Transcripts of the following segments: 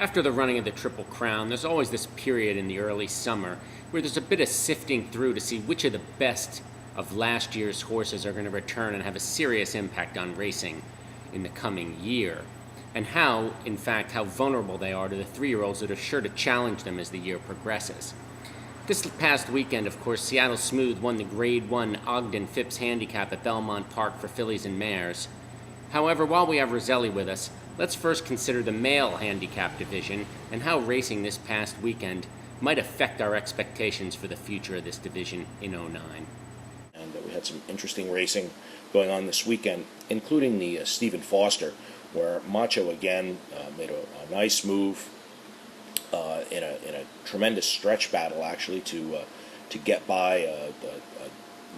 After the running of the Triple Crown, there's always this period in the early summer where there's a bit of sifting through to see which of the best of last year's horses are going to return and have a serious impact on racing in the coming year, and how, in fact, how vulnerable they are to the 3-year-olds that are sure to challenge them as the year progresses. This past weekend, of course, Seattle Smooth won the Grade 1 Ogden Phipps Handicap at Belmont Park for fillies and mares. However, while we have Roselli with us, let's first consider the male handicap division and how racing this past weekend might affect our expectations for the future of this division in '09. And we had some interesting racing going on this weekend, including the Stephen Foster, where Macho again made a nice move in a tremendous stretch battle, actually, to get by a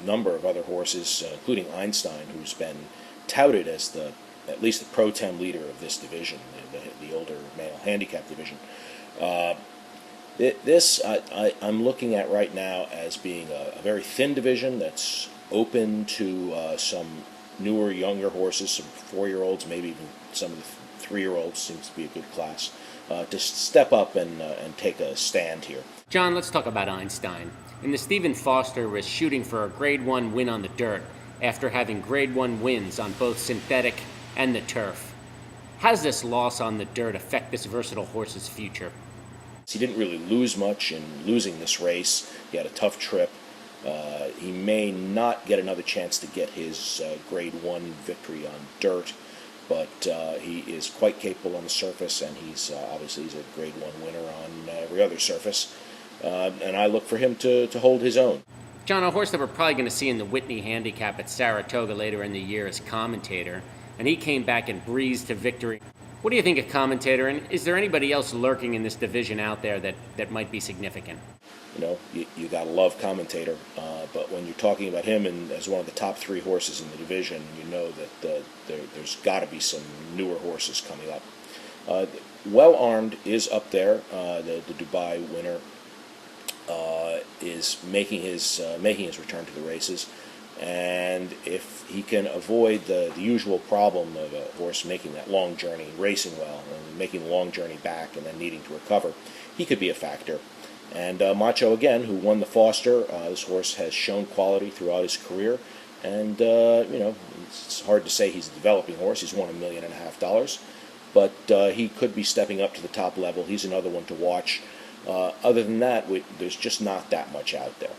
number of other horses, including Einstein, who's been touted as at least the pro tem leader of this division, the older male handicap division. I'm looking at right now as being a very thin division that's open to some newer, younger horses, some 4-year-olds, maybe even some of the 3-year-olds, seems to be a good class, to step up and take a stand here. John, let's talk about Einstein. And the Stephen Foster was shooting for a Grade 1 win on the dirt after having Grade 1 wins on both synthetic and the turf. How does this loss on the dirt affect this versatile horse's future? He didn't really lose much in losing this race. He had a tough trip. He may not get another chance to get his Grade 1 victory on dirt, but he is quite capable on the surface, and he's obviously a Grade 1 winner on every other surface. And I look for him to hold his own. John, a horse that we're probably going to see in the Whitney Handicap at Saratoga later in the year is Commentator, and he came back and breezed to victory. What do you think of Commentator, and is there anybody else lurking in this division out there that might be significant? You know, you got to love Commentator, but when you're talking about him as one of the top 3 horses in the division, you know that there's got to be some newer horses coming up. Well Armed is up there. The Dubai winner is making his return to the races, and if he can avoid the usual problem of a horse making that long journey, racing well, and making the long journey back and then needing to recover, he could be a factor. And Macho, again, who won the Foster, this horse has shown quality throughout his career, and it's hard to say he's a developing horse. He's won $1.5 million, but he could be stepping up to the top level. He's another one to watch. Other than that, there's just not that much out there.